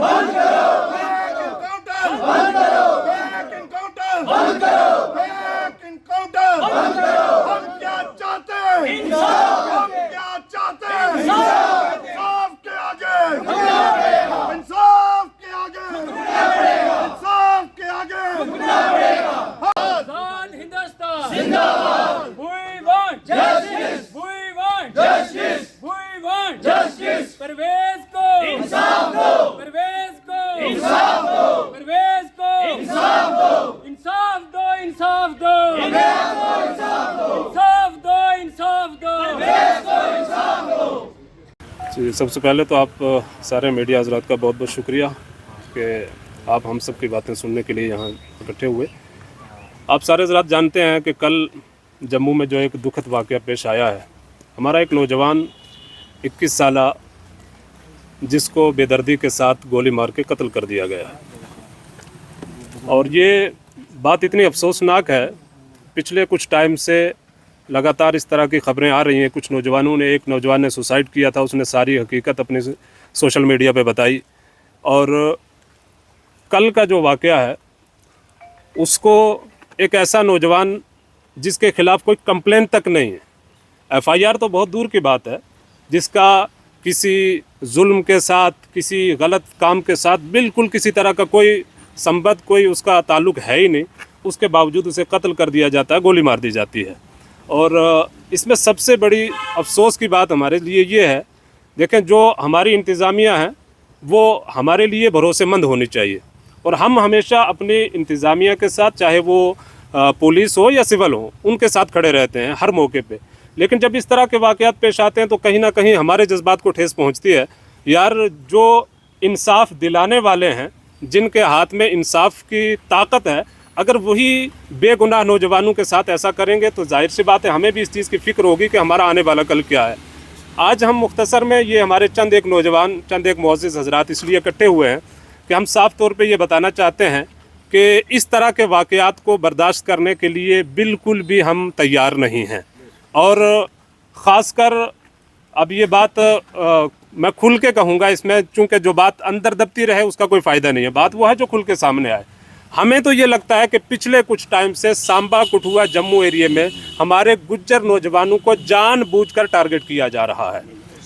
बंद करो, fake encounter बंद करो, फेक एनकाउंटर बंद करो, फेक एनकाउंटर बंद करो। हम क्या चाहते हैं? इंसाफ। हम क्या चाहते हैं? इंसाफ। इंसाफ के आगे झुकना पड़ेगा, इंसाफ के आगे झुकना पड़ेगा, इंसाफ के आगे झुकना पड़ेगा। आजाद हिंदुस्तान जिंदाबाद। We want Justice. We want Justice. We want Justice. Parvez को इंसाफ दो, परवेज को इंसाफ दो, परवेज को इंसाफ दो, इंसाफ दो, इंसाफ दो, इंसाफ दो, इंसाफ दो, इंसाफ दो, इंसाफ दो। परवेज को इंसाफ दो। जी, सबसे पहले तो आप सारे मीडिया हजरात का बहुत बहुत शुक्रिया कि आप हम सब की बातें सुनने के लिए यहाँ इकट्ठे हुए। आप सारे हजरात जानते हैं कि कल जम्मू में जो एक दुखद वाक़या पेश आया है, हमारा एक नौजवान 21 साला जिसको बेदर्दी के साथ गोली मार के कत्ल कर दिया गया है। और ये बात इतनी अफसोसनाक है, पिछले कुछ टाइम से लगातार इस तरह की खबरें आ रही हैं। कुछ नौजवानों ने, एक नौजवान ने सुसाइड किया था, उसने सारी हकीकत अपने सोशल मीडिया पे बताई। और कल का जो वाक़या है उसको एक ऐसा नौजवान जिसके ख़िलाफ़ कोई कंप्लेंट तक नहीं है, एफआईआर तो बहुत दूर की बात है, जिसका किसी जुल्म के साथ, किसी गलत काम के साथ बिल्कुल किसी तरह का कोई संबंध, कोई उसका ताल्लुक़ है ही नहीं, उसके बावजूद उसे कत्ल कर दिया जाता है, गोली मार दी जाती है। और इसमें सबसे बड़ी अफसोस की बात हमारे लिए ये है, देखें जो हमारी इंतज़ामिया है वो हमारे लिए भरोसेमंद होनी चाहिए, और हम हमेशा अपनी इंतज़ामिया के साथ, चाहे वो पुलिस हो या सिविल हो, उनके साथ खड़े रहते हैं हर मौके पे। लेकिन जब इस तरह के वाक़यात पेश आते हैं तो कहीं ना कहीं हमारे जज्बात को ठेस पहुंचती है। यार, जो इंसाफ दिलाने वाले हैं, जिनके हाथ में इंसाफ की ताकत है, अगर वही बेगुनाह नौजवानों के साथ ऐसा करेंगे तो जाहिर सी बात है हमें भी इस चीज़ की फ़िक्र होगी कि हमारा आने वाला कल क्या है। आज हम मुख्तसर में ये हमारे चंद एक नौजवान, चंद एक मुअज़्ज़िज़ हज़रात इसलिए इकट्ठे हुए हैं कि हम साफ़ तौर पे ये बताना चाहते हैं कि इस तरह के वाक़यात को बर्दाश्त करने के लिए बिल्कुल भी हम तैयार नहीं हैं। और ख़ासकर अब ये बात मैं खुल के कहूँगा इसमें, चूँकि जो बात अंदर दबती रहे उसका कोई फ़ायदा नहीं है। बात वो है जो खुल के सामने आए। हमें तो ये लगता है कि पिछले कुछ टाइम से सांबा, कठुआ, जम्मू एरिया में हमारे गुज्जर नौजवानों को जानबूझकर टारगेट किया जा रहा है,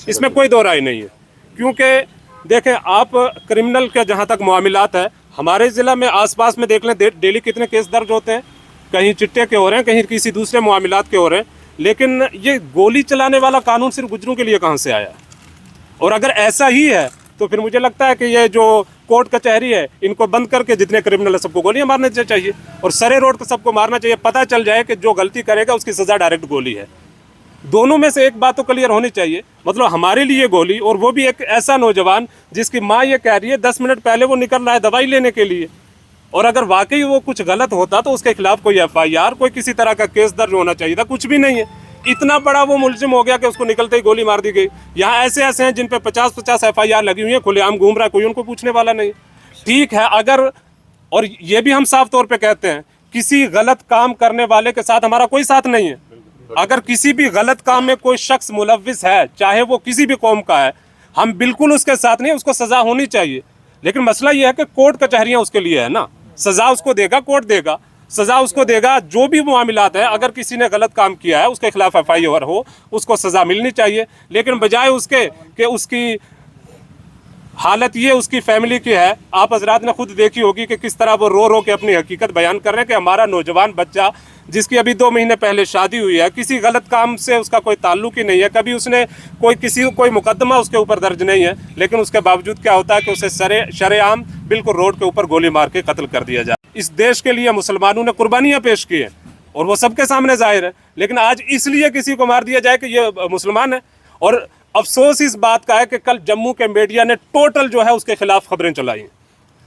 इसमें कोई दो राय नहीं है। क्योंकि देखें, आप क्रिमिनल के जहाँ तक मामलात है, हमारे ज़िला में आसपास में देख लें, डेली कितने केस दर्ज होते हैं, कहीं चिट्टे के हो रहे हैं, कहीं किसी दूसरे मामलात के हो रहे हैं। लेकिन ये गोली चलाने वाला कानून सिर्फ गुज्जरों के लिए कहाँ से आया? और अगर ऐसा ही है तो फिर मुझे लगता है कि ये जो कोर्ट कचहरी है, इनको बंद करके जितने क्रिमिनल है सबको गोलियां मारने चाहिए, और सरे रोड को सबको मारना चाहिए। पता चल जाए कि जो गलती करेगा उसकी सज़ा डायरेक्ट गोली है। दोनों में से एक बात तो क्लियर होनी चाहिए। मतलब हमारे लिए गोली, और वो भी एक ऐसा नौजवान जिसकी माँ ये कह रही है 10 मिनट पहले वो निकल रहा है दवाई लेने के लिए, और अगर वाकई वो कुछ गलत होता तो उसके खिलाफ कोई एफआईआर, कोई किसी तरह का केस दर्ज होना चाहिए था। कुछ भी नहीं है। इतना बड़ा वो मुलजिम हो गया कि उसको निकलते ही गोली मार दी गई। यहाँ ऐसे ऐसे हैं जिन पे 50-50 एफआईआर लगी हुई है, खुलेआम घूम रहा है, कोई उनको पूछने वाला नहीं। ठीक है, अगर, और ये भी हम साफ तौर पे कहते हैं, किसी गलत काम करने वाले के साथ हमारा कोई साथ नहीं है। अगर किसी भी गलत काम में कोई शख्स मुलव्विस है, चाहे वो किसी भी कौम का है, हम बिल्कुल उसके साथ नहीं, उसको सज़ा होनी चाहिए। लेकिन मसला ये है कि कोर्ट कचहरियाँ उसके लिए है ना, सज़ा उसको देगा, कोर्ट देगा, सज़ा उसको देगा। जो भी मामलात है, अगर किसी ने गलत काम किया है उसके खिलाफ एफआईआर हो, उसको सज़ा मिलनी चाहिए। लेकिन बजाय उसके कि उसकी हालत ये उसकी फैमिली की है, आप हजरात ने खुद देखी होगी कि किस तरह वो रो रो के अपनी हकीकत बयान कर रहे हैं कि हमारा नौजवान बच्चा जिसकी अभी 2 महीने पहले शादी हुई है, किसी गलत काम से उसका कोई ताल्लुक ही नहीं है, कभी उसने कोई मुकदमा उसके ऊपर दर्ज नहीं है, लेकिन उसके बावजूद क्या होता है कि उसे शरेआम बिल्कुल रोड के ऊपर गोली मार के कत्ल कर दिया जाए। इस देश के लिए मुसलमानों ने कुर्बानियाँ पेश की हैं और वो सबके सामने जाहिर है, लेकिन आज इसलिए किसी को मार दिया जाए कि ये मुसलमान है। और अफसोस इस बात का है कि कल जम्मू के मीडिया ने टोटल जो है उसके खिलाफ खबरें चलाई हैं,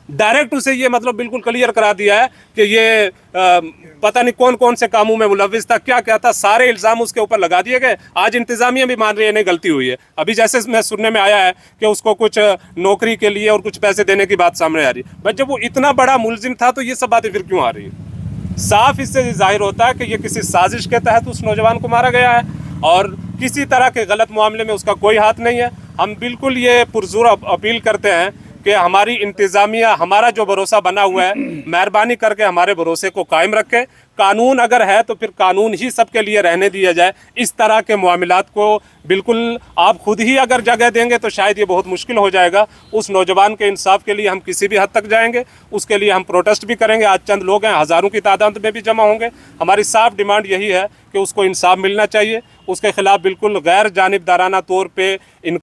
डायरेक्ट उसे ये मतलब बिल्कुल क्लियर करा दिया है कि ये पता नहीं कौन कौन से कामों में मुलव्विस था, क्या क्या था, सारे इल्ज़ाम उसके ऊपर लगा दिए गए। आज इंतज़ामिया भी मान रही है नहीं गलती हुई है। अभी जैसे मैं सुनने में आया है कि उसको कुछ नौकरी के लिए और कुछ पैसे देने की बात सामने आ रही है। बट जब वो इतना बड़ा मुलजिम था तो ये सब बातें फिर क्यों आ रही है? साफ इससे जाहिर होता है कि ये किसी साजिश के तहत उस नौजवान को मारा गया है और किसी तरह के गलत मामले में उसका कोई हाथ नहीं है। हम बिल्कुल ये पुरजोर अपील करते हैं कि हमारी इंतज़ामिया, हमारा जो भरोसा बना हुआ है, मेहरबानी करके हमारे भरोसे को कायम रखे। कानून अगर है तो फिर कानून ही सबके लिए रहने दिया जाए। इस तरह के मामलात को बिल्कुल आप खुद ही अगर जगह देंगे तो शायद ये बहुत मुश्किल हो जाएगा। उस नौजवान के इंसाफ के लिए हम किसी भी हद तक जाएंगे, उसके लिए हम प्रोटेस्ट भी करेंगे। आज चंद लोग हैं, हज़ारों की तादाद में भी जमा होंगे। हमारी साफ डिमांड यही है कि उसको इंसाफ मिलना चाहिए। उसके खिलाफ बिल्कुल गैर जानिबदाराना तौर पे इन